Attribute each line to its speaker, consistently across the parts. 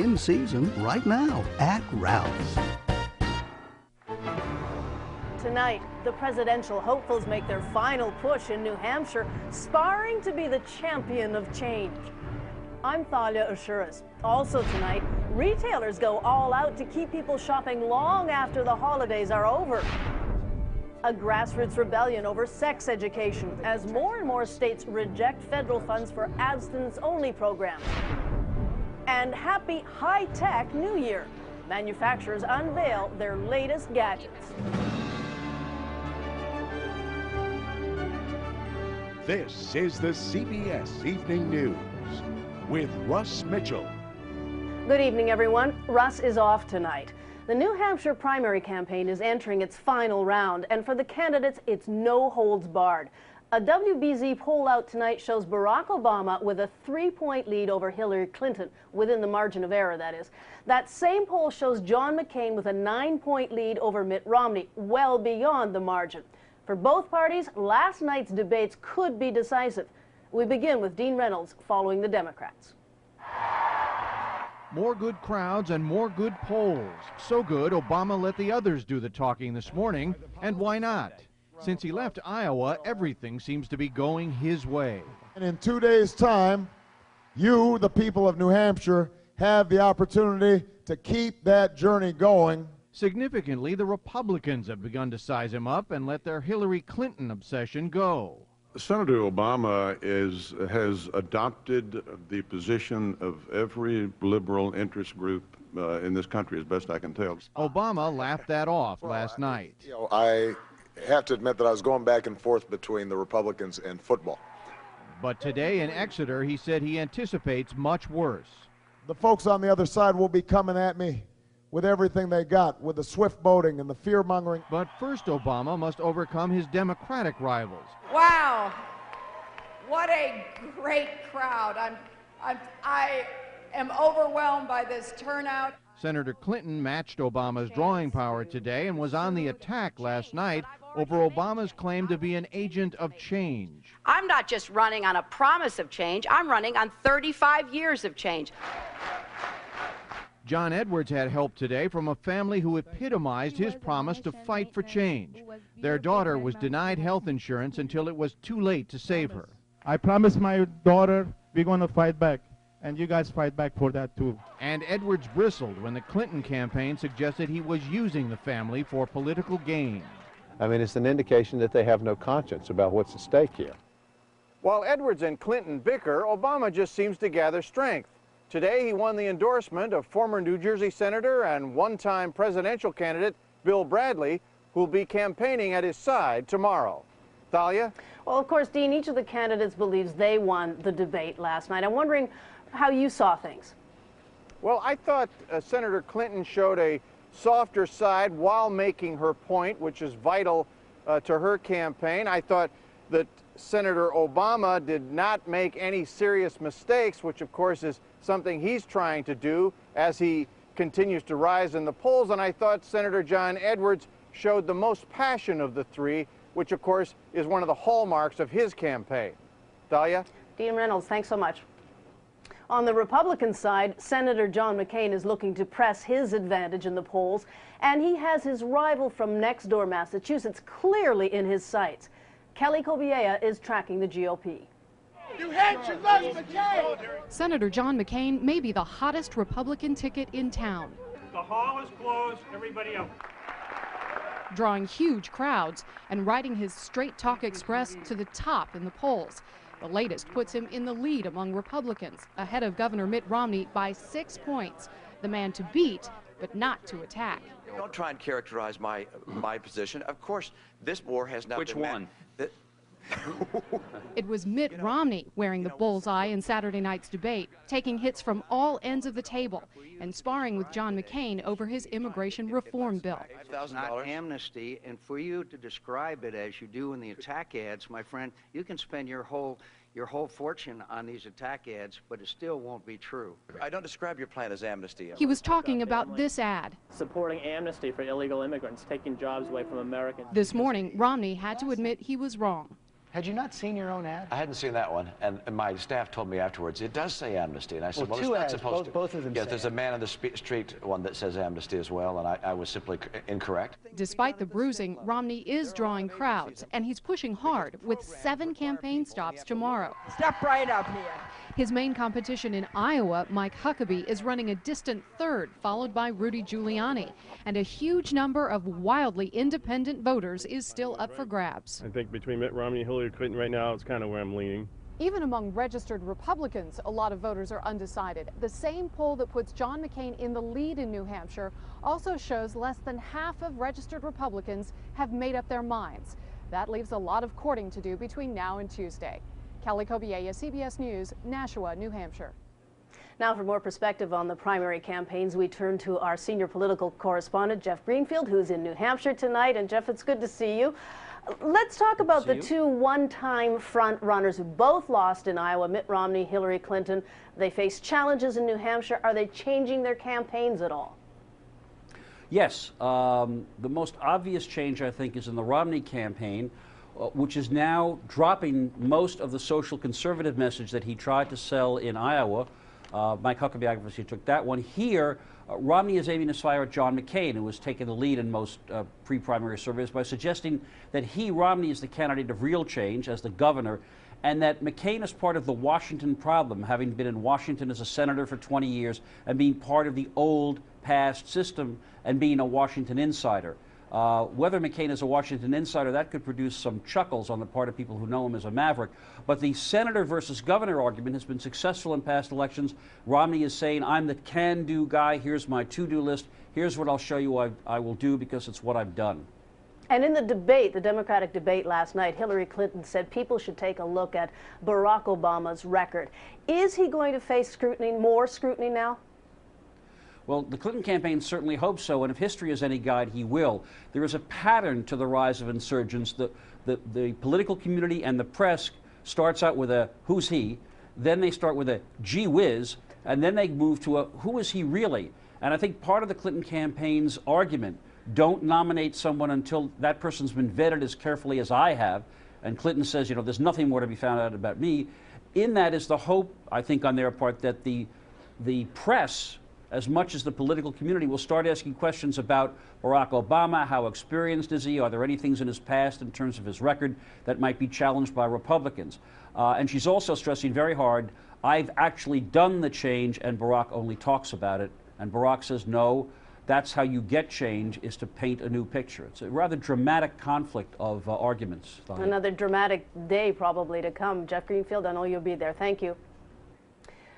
Speaker 1: in season right now at Ralph's.
Speaker 2: Tonight, the presidential hopefuls make their final push in New Hampshire, sparring to be the champion of change. I'm Thalia Ashuras. Also tonight, retailers go all out to keep people shopping long after the holidays are over. A grassroots rebellion over sex education as more and more states reject federal funds for abstinence-only programs. And happy high-tech New Year. Manufacturers unveil their latest gadgets.
Speaker 3: This is the CBS Evening News with Russ Mitchell.
Speaker 2: Good evening, everyone. Russ is off tonight. The New Hampshire primary campaign is entering its final round, and for the candidates, it's no holds barred. A WBZ poll out tonight shows Barack Obama with a 3-point lead over Hillary Clinton, within the margin of error, that is. That same poll shows John McCain with a 9-point lead over Mitt Romney, well beyond the margin. For both parties, last night's debates could be decisive. We begin with Dean Reynolds following the Democrats.
Speaker 4: More good crowds and more good polls. So good, Obama let the others do the talking this morning. And why not? Since he left Iowa, everything seems to be going his way.
Speaker 5: And in 2 days' time, you, the people of New Hampshire, have the opportunity to keep that journey going.
Speaker 4: Significantly, the Republicans have begun to size him up and let their Hillary Clinton obsession go.
Speaker 6: Senator Obama has adopted the position of every liberal interest group in this country, as best I can tell.
Speaker 4: Obama laughed that off last night.
Speaker 7: I have to admit that I was going back and forth between the Republicans and football.
Speaker 4: But today in Exeter, he said he anticipates much worse.
Speaker 5: The folks on the other side will be coming at me with everything they got, with the swift boating and the fear-mongering.
Speaker 4: But first, Obama must overcome his Democratic rivals.
Speaker 8: Wow, what a great crowd. I am overwhelmed by this turnout.
Speaker 4: Senator Clinton matched Obama's drawing power today and was on the attack last night over Obama's claim to be an agent of change.
Speaker 9: I'm not just running on a promise of change, I'm running on 35 years of change.
Speaker 4: John Edwards had help today from a family who epitomized his promise to fight for change. Their daughter was denied health insurance until it was too late to save her.
Speaker 10: I promised my daughter we're going to fight back, and you guys fight back for that too.
Speaker 4: And Edwards bristled when the Clinton campaign suggested he was using the family for political gain.
Speaker 11: I mean, it's an indication that they have no conscience about what's at stake here.
Speaker 4: While Edwards and Clinton bicker, Obama just seems to gather strength. Today, he won the endorsement of former New Jersey Senator and one-time presidential candidate Bill Bradley, who will be campaigning at his side tomorrow. Thalia?
Speaker 2: Well, of course, Dean, each of the candidates believes they won the debate last night. I'm wondering how you saw things.
Speaker 4: Well, I thought Senator Clinton showed a softer side while making her point, which is vital to her campaign. I thought that Senator Obama did not make any serious mistakes, which of course is something he's trying to do as he continues to rise in the polls. And I thought Senator John Edwards showed the most passion of the three, which of course is one of the hallmarks of his campaign. Thalia?
Speaker 2: Dean Reynolds, thanks so much. On the Republican side, Senator John McCain is looking to press his advantage in the polls, and he has his rival from next door, Massachusetts, clearly in his sights. Kelly Kobiea is tracking the GOP.
Speaker 12: New Hampshire loves McCain!
Speaker 13: Senator John McCain may be the hottest Republican ticket in town.
Speaker 14: The hall is closed, everybody out.
Speaker 13: Drawing huge crowds and riding his Straight Talk Express to the top in the polls. The latest puts him in the lead among Republicans, ahead of Governor Mitt Romney by 6 points. The man to beat, but not to attack.
Speaker 15: Don't try and characterize my position. Of course, this war has not
Speaker 16: Which
Speaker 15: been
Speaker 16: one?
Speaker 13: It was Mitt Romney wearing the bullseye in Saturday night's debate, taking hits from all ends of the table and sparring with John McCain over his immigration reform bill.
Speaker 17: It's not amnesty, and for you to describe it as you do in the attack ads, my friend, you can spend your whole fortune on these attack ads, but it still won't be true.
Speaker 15: I don't describe your plan as amnesty.
Speaker 13: He was talking about this ad.
Speaker 18: Supporting amnesty for illegal immigrants, taking jobs away from Americans.
Speaker 13: This morning, Romney had to admit he was wrong.
Speaker 16: Had you not seen your own ad?
Speaker 15: I hadn't seen that one, and my staff told me afterwards, it does say amnesty. And I said, well,
Speaker 16: two
Speaker 15: it's not
Speaker 16: ads,
Speaker 15: supposed to.
Speaker 16: both of them
Speaker 15: Yes,
Speaker 16: say
Speaker 15: there's a man on the street one that says amnesty as well, and I was simply incorrect.
Speaker 13: Despite the bruising, Romney is drawing crowds, and he's pushing hard with 7 campaign stops tomorrow.
Speaker 8: Step right up here.
Speaker 13: His main competition in Iowa, Mike Huckabee, is running a distant third, followed by Rudy Giuliani. And a huge number of wildly independent voters is still up for grabs.
Speaker 18: I think between Mitt Romney and Hillary Clinton right now, it's kind of where I'm leaning.
Speaker 13: Even among registered Republicans, a lot of voters are undecided. The same poll that puts John McCain in the lead in New Hampshire also shows less than half of registered Republicans have made up their minds. That leaves a lot of courting to do between now and Tuesday. Kelly Kobiella, CBS News, Nashua, New Hampshire.
Speaker 2: Now for more perspective on the primary campaigns, we turn to our senior political correspondent, Jeff Greenfield, who's in New Hampshire tonight. And Jeff, it's good to see you. Let's talk about the two one-time front runners who both lost in Iowa, Mitt Romney, Hillary Clinton. They face challenges in New Hampshire. Are they changing their campaigns at all?
Speaker 19: Yes. The most obvious change, I think, is in the Romney campaign, which is now dropping most of the social conservative message that he tried to sell in Iowa. Mike Huckabee obviously took that one. Here, Romney is aiming his fire at John McCain, who has taken the lead in most pre-primary surveys by suggesting that Romney, is the candidate of real change as the governor, and that McCain is part of the Washington problem, having been in Washington as a senator for 20 years and being part of the old past system and being a Washington insider. Whether McCain is a Washington insider, that could produce some chuckles on the part of people who know him as a maverick. But the senator versus governor argument has been successful in past elections. Romney is saying, I'm the can-do guy. Here's my to-do list. Here's what I'll show you I will do because it's what I've done.
Speaker 2: And in the debate, the Democratic debate last night, Hillary Clinton said people should take a look at Barack Obama's record. Is he going to face scrutiny, more scrutiny now?
Speaker 19: Well, the Clinton campaign certainly hopes so, and if history is any guide, he will. There is a pattern to the rise of insurgents. The political community and the press starts out with a who's he, then they start with a gee whiz, and then they move to a who is he really? And I think part of the Clinton campaign's argument, don't nominate someone until that person's been vetted as carefully as I have, and Clinton says, you know, there's nothing more to be found out about me. In that is the hope, I think, on their part that the press, as much as the political community, will start asking questions about Barack Obama. How experienced is he? Are there any things in his past in terms of his record that might be challenged by Republicans? And she's also stressing very hard, I've actually done the change and Barack only talks about it. And Barack says, no, that's how you get change, is to paint a new picture. It's a rather dramatic conflict of arguments.
Speaker 2: Another dramatic day probably to come. Jeff Greenfield, I know you'll be there. Thank you.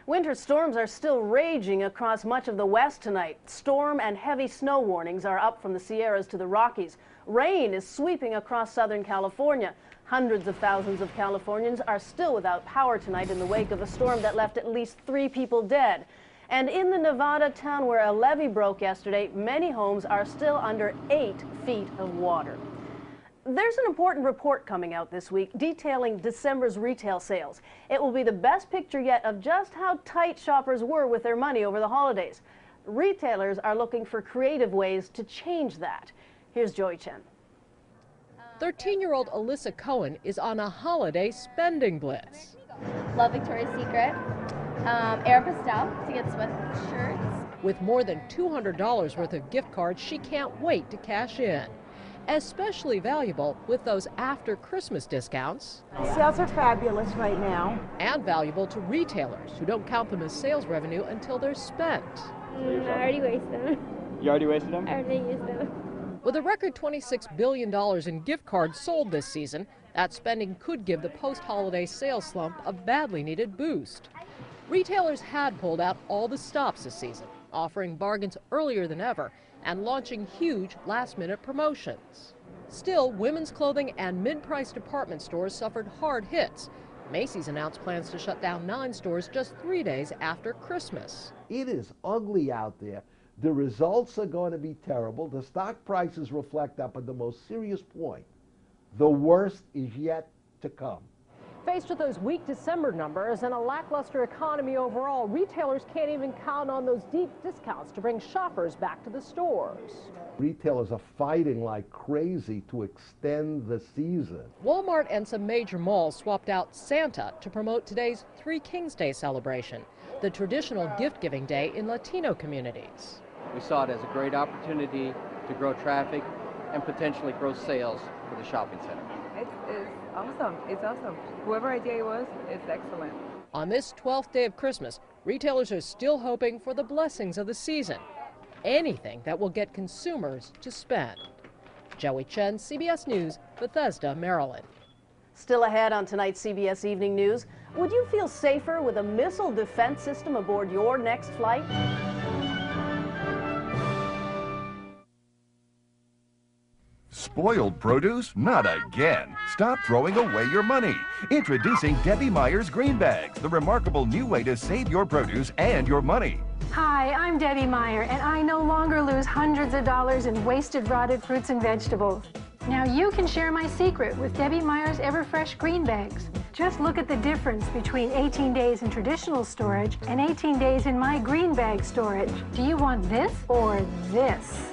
Speaker 2: Winter storms are still raging across much of the West tonight. Storm and heavy snow warnings are up from the Sierras to the Rockies. Rain is sweeping across Southern California. Hundreds of thousands of Californians are still without power tonight in the wake of a storm that left at least 3 people dead. And in the Nevada town where a levee broke yesterday, many homes are still under 8 feet of water. There's an important report coming out this week detailing December's retail sales. It will be the best picture yet of just how tight shoppers were with their money over the holidays. Retailers are looking for creative ways to change that. Here's Joy Chen.
Speaker 20: 13-year-old Alyssa Cohen is on a holiday spending blitz.
Speaker 21: Love Victoria's Secret, Aeropostale to get sweatshirts.
Speaker 20: With more than $200 worth of gift cards, she can't wait to cash in. Especially valuable with those after Christmas discounts.
Speaker 22: Sales are fabulous right now.
Speaker 20: And valuable to retailers who don't count them as sales revenue until they're spent.
Speaker 21: I already wasted them.
Speaker 23: You already wasted them?
Speaker 21: I already used them.
Speaker 20: With a record $26 billion in gift cards sold this season, that spending could give the post-holiday sales slump a badly needed boost. Retailers had pulled out all the stops this season, offering bargains earlier than ever and launching huge last-minute promotions. Still, women's clothing and mid-price department stores suffered hard hits. Macy's announced plans to shut down 9 stores just 3 days after Christmas.
Speaker 24: It is ugly out there. The results are going to be terrible. The stock prices reflect that, but the most serious point, the worst is yet to come.
Speaker 20: Faced with those weak December numbers and a lackluster economy overall, retailers can't even count on those deep discounts to bring shoppers back to the stores.
Speaker 24: Retailers are fighting like crazy to extend the season.
Speaker 20: Walmart and some major malls swapped out Santa to promote today's Three Kings Day celebration, the traditional gift-giving day in Latino communities.
Speaker 1: We saw it as a great opportunity to grow traffic and potentially grow sales for the shopping center.
Speaker 3: It's awesome. It's awesome. Whoever idea it was, it's excellent.
Speaker 20: On this 12th day of Christmas, retailers are still hoping for the blessings of the season. Anything that will get consumers to spend. Joey Chen, CBS News, Bethesda, Maryland.
Speaker 2: Still ahead on tonight's CBS Evening News, would you feel safer with a missile defense system aboard your next flight?
Speaker 16: Spoiled produce? Not again. Stop throwing away your money. Introducing Debbie Meyer's Green Bags, the remarkable new way to save your produce and your money.
Speaker 23: Hi, I'm Debbie Meyer, and I no longer lose hundreds of dollars in wasted rotted fruits and vegetables. Now you can share my secret with Debbie Meyer's Everfresh Green Bags. Just look at the difference between 18 days in traditional storage and 18 days in my green bag storage. Do you want this or this?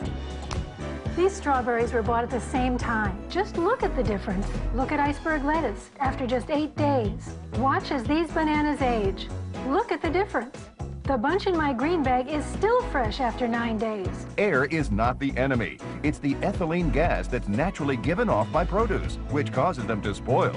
Speaker 23: These strawberries were bought at the same time. Just look at the difference. Look at iceberg lettuce after just 8 days. Watch as these bananas age. Look at the difference. The bunch in my green bag is still fresh after 9 days.
Speaker 16: Air is not the enemy. It's the ethylene gas that's naturally given off by produce, which causes them to spoil.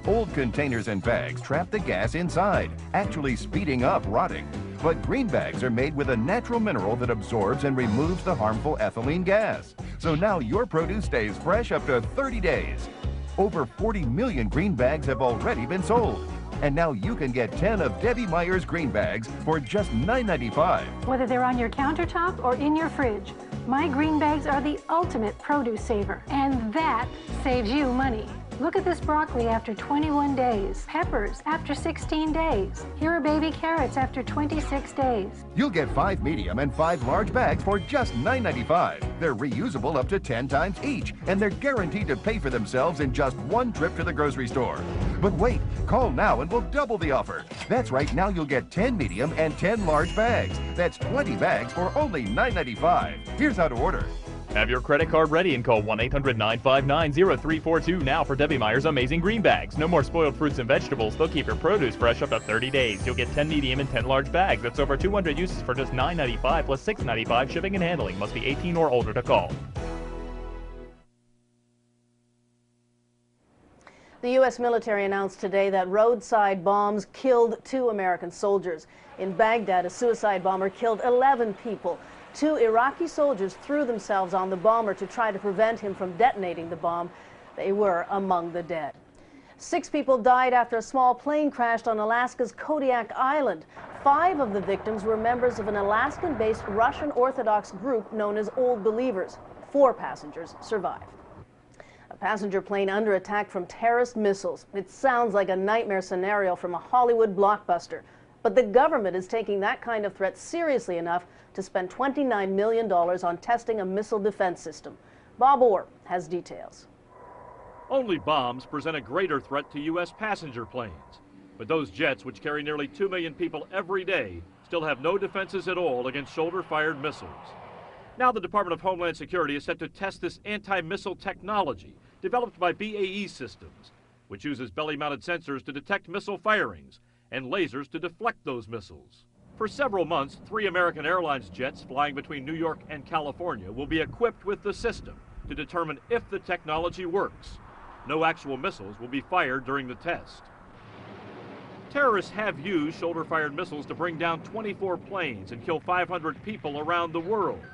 Speaker 16: Old containers and bags trap the gas inside, actually speeding up rotting. But green bags are made with a natural mineral that absorbs and removes the harmful ethylene gas. So now your produce stays fresh up to 30 days. Over 40 million green bags have already been sold. And now you can get 10 of Debbie Meyer's green bags for just $9.95.
Speaker 23: Whether they're on your countertop or in your fridge, my green bags are the ultimate produce saver. And that saves you money. Look at this broccoli after 21 days, peppers after 16 days. Here are baby carrots after 26 days.
Speaker 16: You'll get 5 medium and 5 large bags for just $9.95. They're reusable up to 10 times each, and they're guaranteed to pay for themselves in just one trip to the grocery store. But wait, call now and we'll double the offer. That's right, now you'll get 10 medium and 10 large bags. That's 20 bags for only $9.95. Here's how to order.
Speaker 25: Have your credit card ready and call 1-800-959-0342 now for Debbie Meyer's amazing green bags. No more spoiled fruits and vegetables. They'll keep your produce fresh up to 30 days. You'll get 10 medium and 10 large bags. That's over 200 uses for just $9.95 plus $6.95 shipping and handling. Must be 18 or older to call.
Speaker 2: The U.S. military announced today that roadside bombs killed 2 American soldiers. In Baghdad, a suicide bomber killed 11 people. 2 Iraqi soldiers threw themselves on the bomber to try to prevent him from detonating the bomb. They were among the dead. 6 people died after a small plane crashed on Alaska's Kodiak Island. 5 of the victims were members of an Alaskan-based Russian Orthodox group known as Old Believers. 4 passengers survived. A passenger plane under attack from terrorist missiles. It sounds like a nightmare scenario from a Hollywood blockbuster. But the government is taking that kind of threat seriously enough to spend $29 million on testing a missile defense system. Bob Orr has details.
Speaker 26: Only bombs present a greater threat to U.S. passenger planes. But those jets, which carry nearly 2 million people every day, still have no defenses at all against shoulder-fired missiles. Now the Department of Homeland Security is set to test this anti-missile technology developed by BAE Systems, which uses belly-mounted sensors to detect missile firings and lasers to deflect those missiles. For several months, 3 American Airlines jets flying between New York and California will be equipped with the system to determine if the technology works. No actual missiles will be fired during the test. Terrorists have used shoulder-fired missiles to bring down 24 planes and kill 500 people around the world.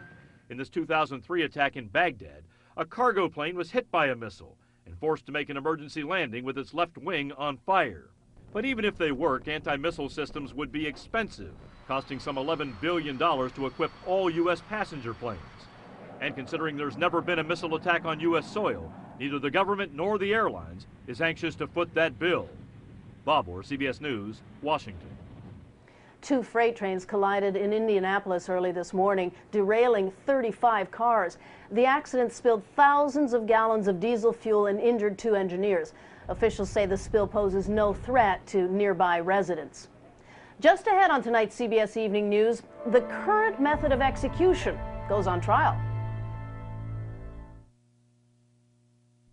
Speaker 26: In this 2003 attack in Baghdad, a cargo plane was hit by a missile and forced to make an emergency landing with its left wing on fire. But even if they work, anti-missile systems would be expensive, costing some $11 billion to equip all U.S. passenger planes. And considering there's never been a missile attack on U.S. soil, neither the government nor the airlines is anxious to foot that bill. Bob Orr, CBS News, Washington.
Speaker 2: 2 freight trains collided in Indianapolis early this morning, derailing 35 cars. The accident spilled thousands of gallons of diesel fuel and injured 2 engineers. Officials say the spill poses no threat to nearby residents. Just ahead on tonight's CBS Evening News, the current method of execution goes on trial.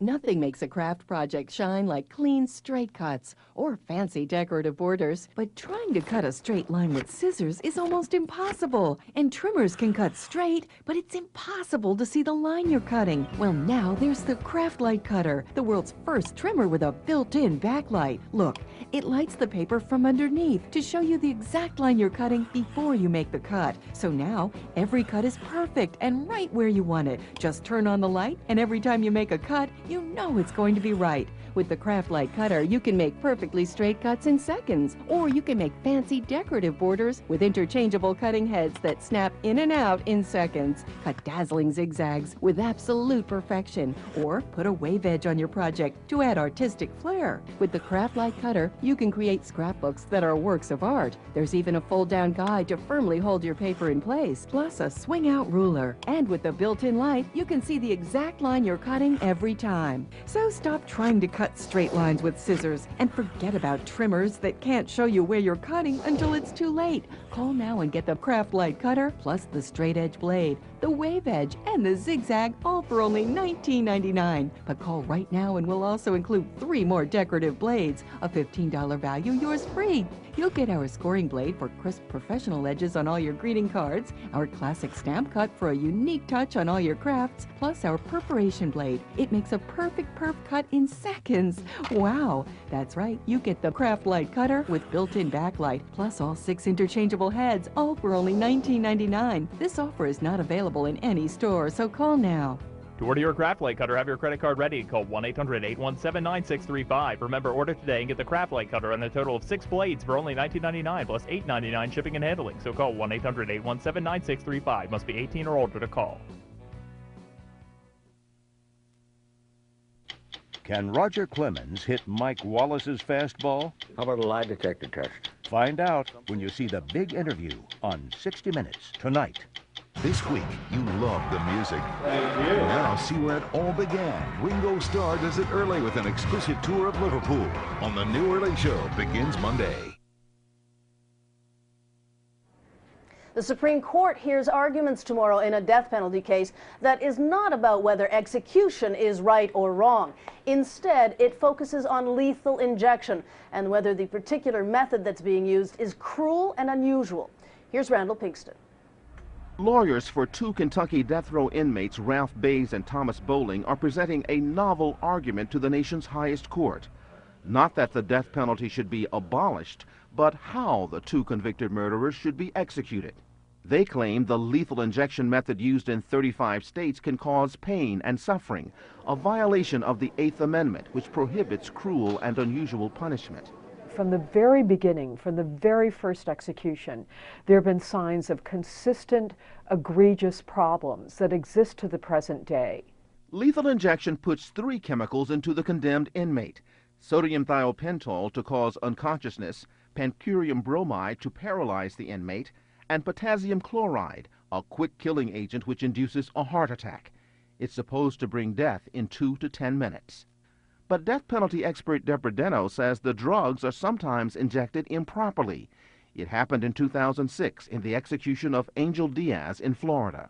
Speaker 5: Nothing makes a craft project shine like clean, straight cuts or fancy decorative borders. But trying to cut a straight line with scissors is almost impossible. And trimmers can cut straight, but it's impossible to see the line you're cutting. Well, now there's the Craft Light Cutter, the world's first trimmer with a built-in backlight. Look, it lights the paper from underneath to show you the exact line you're cutting before you make the cut. So now, every cut is perfect and right where you want it. Just turn on the light, and every time you make a cut, you know it's going to be right. With the Craft Light Cutter, you can make perfectly straight cuts in seconds, or you can make fancy decorative borders with interchangeable cutting heads that snap in and out in seconds. Cut dazzling zigzags with absolute perfection, or put a wave edge on your project to add artistic flair. With the Craft Light Cutter, you can create scrapbooks that are works of art. There's even a fold-down guide to firmly hold your paper in place, plus a swing-out ruler. And with the built-in light, you can see the exact line you're cutting every time. So stop trying to cut straight lines with scissors and forget about trimmers that can't show you where you're cutting until it's too late. Call now and get the Craft Light Cutter plus the straight edge blade, the wave edge, and the zigzag, all for only $19.99. But call right now and we'll also include 3 more decorative blades, a $15 value, yours free. You'll get our scoring blade for crisp professional edges on all your greeting cards, our classic stamp cut for a unique touch on all your crafts, plus our perforation blade. It makes a perfect perf cut in seconds. Wow, that's right, you get the Craft Light Cutter with built-in backlight, plus all 6 interchangeable heads, all for only $19.99. This offer is not available in any store, so call now.
Speaker 25: To order your Craft Light Cutter, have your credit card ready. Call 1-800-817-9635. Remember, order today and get the Craft Light Cutter on a total of 6 blades for only $19.99 plus $8.99 shipping and handling. So call 1-800-817-9635. Must be 18 or older to call.
Speaker 16: Can Roger Clemens hit Mike Wallace's fastball?
Speaker 6: How about a lie detector test?
Speaker 16: Find out when you see The Big Interview on 60 Minutes tonight.
Speaker 7: This week, you love the music. Now see where it all began. Ringo Starr does it early with an exclusive tour of Liverpool on The New Early Show begins Monday.
Speaker 2: The Supreme Court hears arguments tomorrow in a death penalty case that is not about whether execution is right or wrong. Instead, it focuses on lethal injection and whether the particular method that's being used is cruel and unusual. Here's Randall Pinkston.
Speaker 9: Lawyers for 2 Kentucky death row inmates, Ralph Bays and Thomas Bowling, are presenting a novel argument to the nation's highest court. Not that the death penalty should be abolished, but how the 2 convicted murderers should be executed. They claim the lethal injection method used in 35 states can cause pain and suffering, a violation of the 8th Amendment, which prohibits cruel and unusual punishment.
Speaker 22: From the very beginning, from the very first execution, there have been signs of consistent, egregious problems that exist to the present day.
Speaker 9: Lethal injection puts 3 chemicals into the condemned inmate: sodium thiopental to cause unconsciousness, pancurium bromide to paralyze the inmate, and potassium chloride, a quick-killing agent which induces a heart attack. It's supposed to bring death in 2 to 10 minutes. But death penalty expert Deborah Deno says the drugs are sometimes injected improperly. It happened in 2006 in the execution of Angel Diaz in Florida.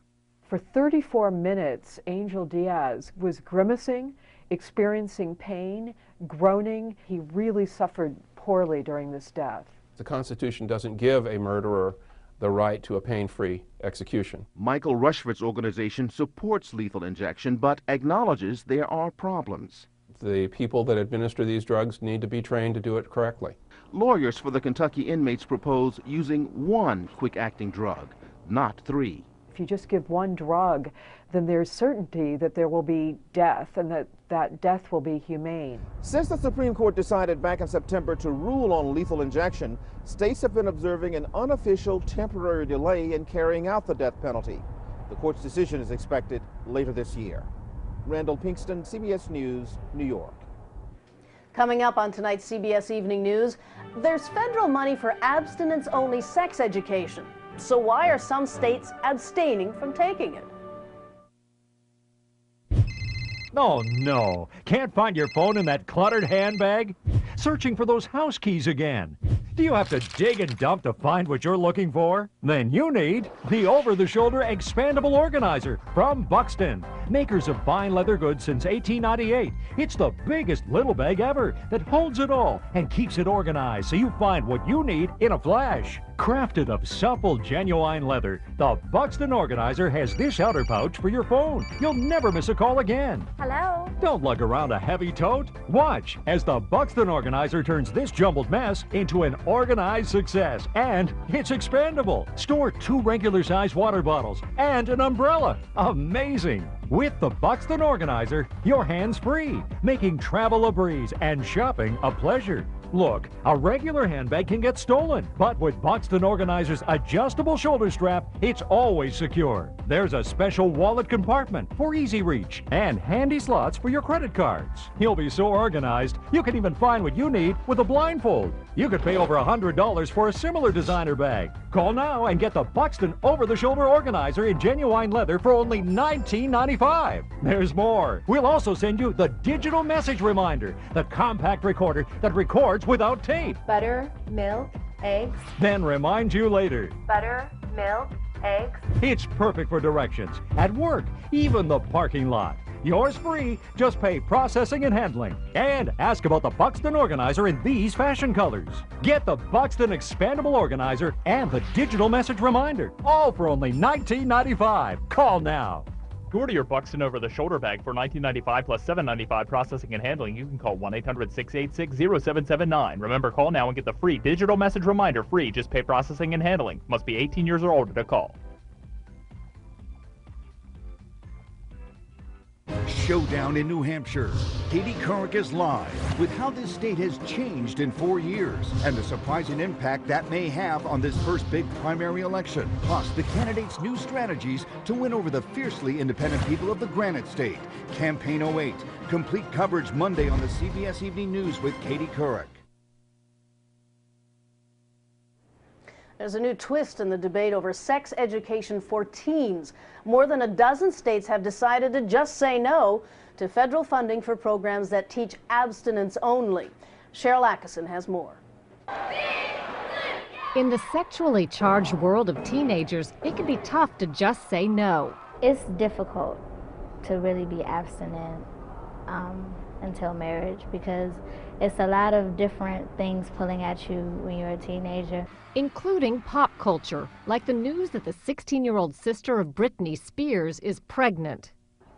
Speaker 22: For 34 minutes, Angel Diaz was grimacing, experiencing pain, groaning. He really suffered poorly during this death.
Speaker 10: The Constitution doesn't give a murderer the right to a pain-free execution.
Speaker 9: Michael Rushford's organization supports lethal injection, but acknowledges there are problems.
Speaker 10: The people that administer these drugs need to be trained to do it correctly.
Speaker 9: Lawyers for the Kentucky inmates propose using 1 quick-acting drug, not 3.
Speaker 22: If you just give 1 drug, then there's certainty that there will be death and that death will be humane.
Speaker 4: Since the Supreme Court decided back in September to rule on lethal injection, states have been observing an unofficial temporary delay in carrying out the death penalty. The court's decision is expected later this year. Randall Pinkston, CBS News, New York.
Speaker 2: Coming up on tonight's CBS Evening News, there's federal money for abstinence-only sex education. So why are some states abstaining from taking it?
Speaker 6: Oh, no. Can't find your phone in that cluttered handbag? Searching for those house keys again? Do you have to dig and dump to find what you're looking for? Then you need the over-the-shoulder expandable organizer from Buxton, makers of fine leather goods since 1898. It's the biggest little bag ever that holds it all and keeps it organized so you find what you need in a flash. Crafted of supple, genuine leather, the Buxton organizer has this outer pouch for your phone. You'll never miss a call again.
Speaker 21: Hello?
Speaker 6: Don't lug around a heavy tote. Watch as the Buxton organizer turns this jumbled mess into an organized success. And it's expandable. Store 2 regular-sized water bottles and an umbrella. Amazing. With the Buxton organizer, your hands free, making travel a breeze and shopping a pleasure. Look, a regular handbag can get stolen, but with Buxton Organizer's adjustable shoulder strap, it's always secure. There's a special wallet compartment for easy reach and handy slots for your credit cards. You'll be so organized, you can even find what you need with a blindfold. You could pay over $100 for a similar designer bag. Call now and get the Buxton Over-the-Shoulder Organizer in genuine leather for only $19.95. There's more. We'll also send you the digital message reminder, the compact recorder that records without tape.
Speaker 21: Butter, milk, eggs.
Speaker 6: Then remind you later.
Speaker 21: Butter, milk, eggs.
Speaker 6: It's perfect for directions, at work, even the parking lot. Yours free, just pay processing and handling. And ask about the Buxton Organizer in these fashion colors. Get the Buxton Expandable Organizer and the digital message reminder, all for only $19.95. Call now.
Speaker 25: To order your Buxton over-the-shoulder bag for $19.95 plus $7.95 processing and handling, you can call 1-800-686-0779. Remember, call now and get the free digital message reminder free. Just pay processing and handling. Must be 18 years or older to call.
Speaker 7: Showdown in New Hampshire. Katie Couric is live with how this state has changed in 4 years and the surprising impact that may have on this first big primary election. Plus, the candidates' new strategies to win over the fiercely independent people of the Granite State. Campaign 08. Complete coverage Monday on the CBS Evening News with Katie Couric.
Speaker 2: There's a new twist in the debate over sex education for teens. More than a dozen states have decided to just say no to federal funding for programs that teach abstinence only. Cheryl Atkinson has more.
Speaker 11: In the sexually charged world of teenagers, it can be tough to just say no.
Speaker 21: It's difficult to really be abstinent until marriage because it's a lot of different things pulling at you when you're a teenager.
Speaker 11: Including pop culture, like the news that the 16-year-old sister of Britney Spears is pregnant.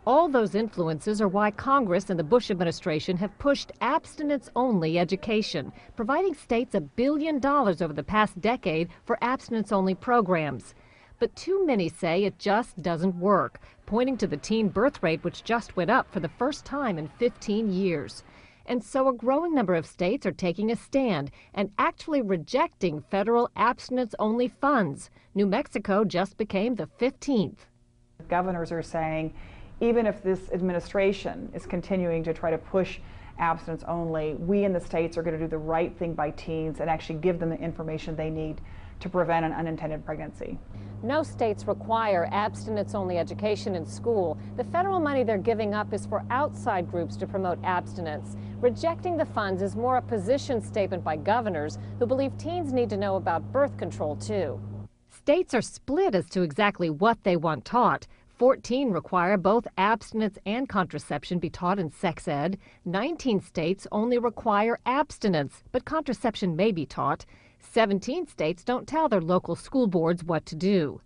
Speaker 11: All those influences are why Congress and the Bush administration have pushed abstinence-only education, providing states $1 billion over the past decade for abstinence-only programs. But too many say it just doesn't work, pointing to the teen birth rate, which just went up for the first time in 15 years. And so a growing number of states are taking a stand and actually rejecting federal abstinence-only funds. New Mexico just became the 15th.
Speaker 3: Governors are saying, even if this administration is continuing to try to push abstinence only, we in the states are going to do the right thing by teens and actually give them the information they need to prevent an unintended pregnancy.
Speaker 11: No states require abstinence-only education in school. The federal money they're giving up is for outside groups to promote abstinence. Rejecting the funds is more a position statement by governors who believe teens need to know about birth control, too. States are split as to exactly what they want taught. 14 require both abstinence and contraception be taught in sex ed. 19 states only require abstinence, but contraception may be taught. 17 states don't tell their local school boards what to do.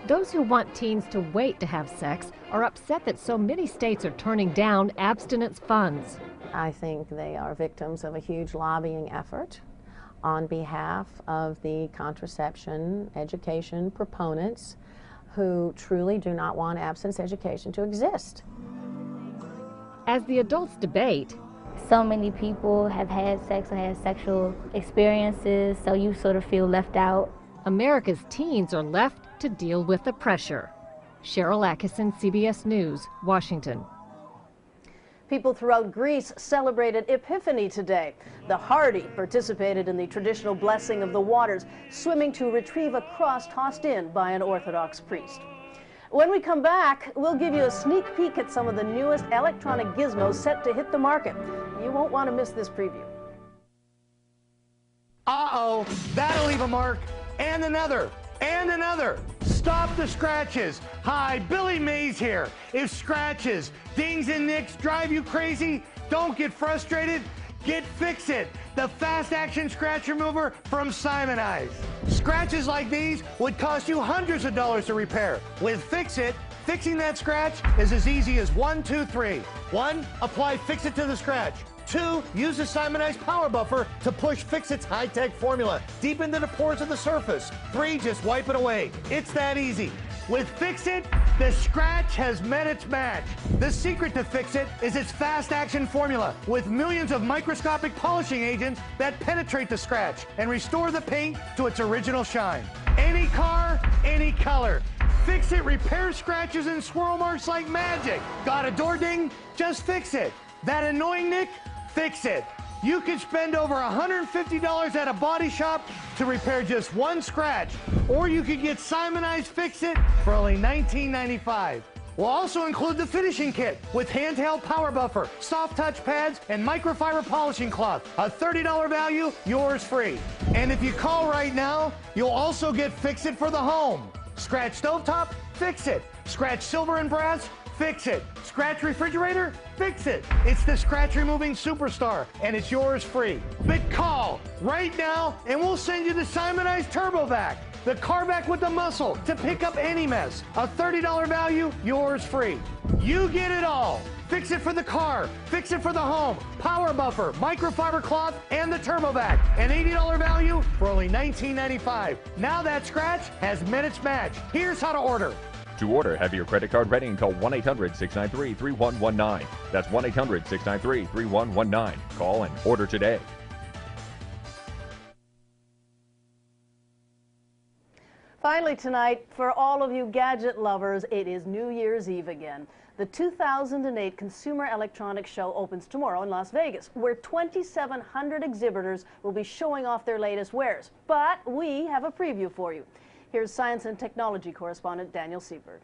Speaker 11: Those who want teens to wait to have sex are upset that so many states are turning down abstinence funds.
Speaker 12: I think they are victims of a huge lobbying effort on behalf of the contraception education proponents who truly do not want abstinence education to exist.
Speaker 11: As the adults debate,
Speaker 21: so many people have had sex or had sexual experiences, so you sort of feel left out.
Speaker 11: America's teens are left to deal with the pressure. Cheryl Atkinson, CBS News, Washington.
Speaker 2: People throughout Greece celebrated Epiphany today. The Hardy participated in the traditional blessing of the waters, swimming to retrieve a cross tossed in by an Orthodox priest. When we come back, we'll give you a sneak peek at some of the newest electronic gizmos set to hit the market. You won't want to miss this preview.
Speaker 8: Uh-oh, that'll leave a mark, and another, and another. Stop the scratches. Hi, Billy Mays here. If scratches, dings, and nicks drive you crazy, don't get frustrated. Get Fix-It, the fast-action scratch remover from Simonize. Scratches like these would cost you hundreds of dollars to repair. With Fix-It, fixing that scratch is as easy as 1, 2, 3. 1, apply Fix-It to the scratch. 2, use the Simonize Power Buffer to push Fix-It's high-tech formula deep into the pores of the surface. 3, just wipe it away. It's that easy. With Fix-It, the scratch has met its match. The secret to Fix-It is its fast-action formula with millions of microscopic polishing agents that penetrate the scratch and restore the paint to its original shine. Any car, any color. Fix-It repairs scratches and swirl marks like magic. Got a door ding? Just fix it. That annoying nick? Fix it. You can spend over $150 at a body shop to repair just one scratch, or you could get Simonize Fix-It for only $19.95. We'll also include the finishing kit with handheld power buffer, soft touch pads, and microfiber polishing cloth. A $30 value, yours free. And if you call right now, you'll also get Fix-It for the home. Scratch stovetop? Fix it. Scratch silver and brass? Fix it. Scratch refrigerator? Fix it. It's the scratch removing superstar, and it's yours free. But call right now, and we'll send you the Simonize Turbo Vac, the car vac with the muscle to pick up any mess. A $30 value, yours free. You get it all. Fix it for the car, fix it for the home, power buffer, microfiber cloth, and the Turbo Vac. An $80 value for only $19.95. Now that scratch has met its match. Here's how to order.
Speaker 13: To order, have your credit card ready and call 1-800-693-3119. That's 1-800-693-3119. Call and order today.
Speaker 2: Finally tonight, for all of you gadget lovers, it is New Year's Eve again. The 2008 Consumer Electronics Show opens tomorrow in Las Vegas, where 2,700 exhibitors will be showing off their latest wares. But we have a preview for you. Here's science and technology correspondent Daniel Seberg.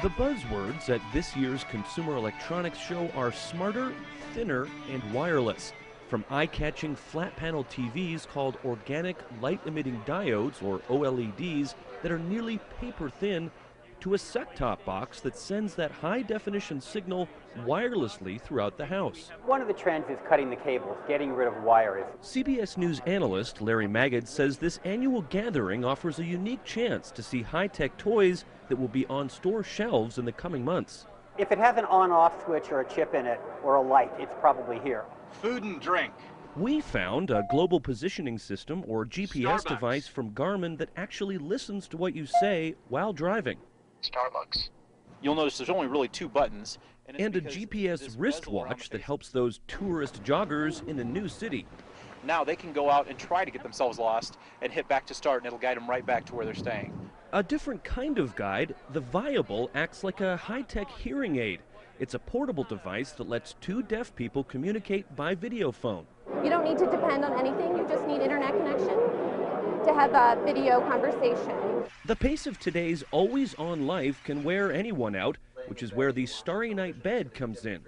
Speaker 14: The buzzwords at this year's Consumer Electronics Show are smarter, thinner, and wireless. From eye-catching flat-panel TVs called organic light-emitting diodes, or OLEDs, that are nearly paper-thin, to a set-top box that sends that high-definition signal wirelessly throughout the house.
Speaker 15: One of the trends is cutting the cables, getting rid of wires.
Speaker 14: CBS News analyst Larry Magid says this annual gathering offers a unique chance to see high-tech toys that will be on store shelves in the coming months.
Speaker 15: If it has an on-off switch or a chip in it or a light, it's probably here.
Speaker 14: Food and drink. We found a global positioning system, or GPS device from Garmin that actually listens to what you say while driving.
Speaker 17: Starbucks. You'll notice there's only really 2 buttons.
Speaker 14: And a GPS wristwatch that helps those tourist joggers in a new city.
Speaker 17: Now they can go out and try to get themselves lost and hit back to start, and it'll guide them right back to where they're staying.
Speaker 14: A different kind of guide, the Viable acts like a high-tech hearing aid. It's a portable device that lets 2 deaf people communicate by video phone.
Speaker 18: You don't need to depend on anything, you just need internet connection to have a video conversation.
Speaker 14: The pace of today's always-on life can wear anyone out, which is where the Starry Night bed comes in.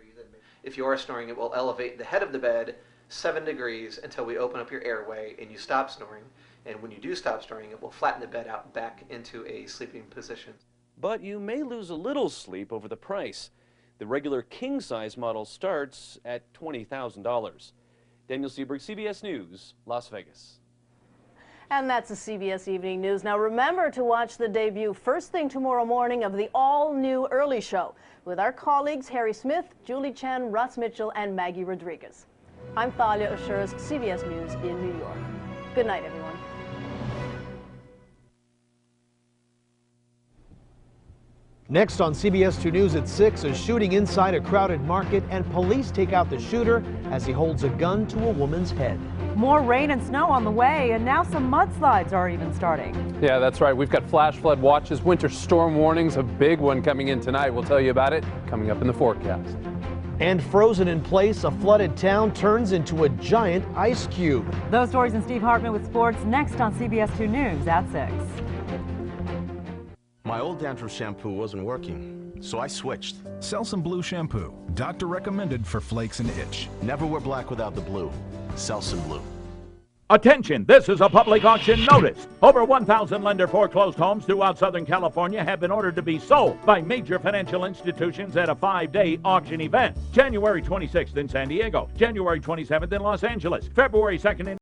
Speaker 27: If you are snoring, it will elevate the head of the bed 7 degrees until we open up your airway and you stop snoring. And when you do stop snoring, it will flatten the bed out back into a sleeping position.
Speaker 14: But you may lose a little sleep over the price. The regular king-size model starts at $20,000. Daniel Seberg, CBS News, Las Vegas.
Speaker 2: And that's the CBS Evening News. Now remember to watch the debut first thing tomorrow morning of the all-new Early Show with our colleagues Harry Smith, Julie Chen, Russ Mitchell, and Maggie Rodriguez. I'm Thalia Ashuras, CBS News in New York. Good night, everyone.
Speaker 28: Next on CBS 2 News at 6, a shooting inside a crowded market, and police take out the shooter as he holds a gun to a woman's head.
Speaker 29: More rain and snow on the way, and now some mudslides are even starting.
Speaker 30: Yeah, that's right. We've got flash flood watches, winter storm warnings, a big one coming in tonight. We'll tell you about it coming up in the forecast.
Speaker 28: And frozen in place, a flooded town turns into a giant ice cube.
Speaker 29: Those stories and Steve Hartman with sports next on CBS 2 News at 6.
Speaker 1: My old dandruff shampoo wasn't working, so I switched.
Speaker 5: Selsun Blue Shampoo. Doctor recommended for flakes and itch.
Speaker 1: Never wear black without the blue. Selsun Blue.
Speaker 9: Attention, this is a public auction notice. Over 1,000 lender foreclosed homes throughout Southern California have been ordered to be sold by major financial institutions at a 5-day auction event. January 26th in San Diego, January 27th in Los Angeles, February 2nd in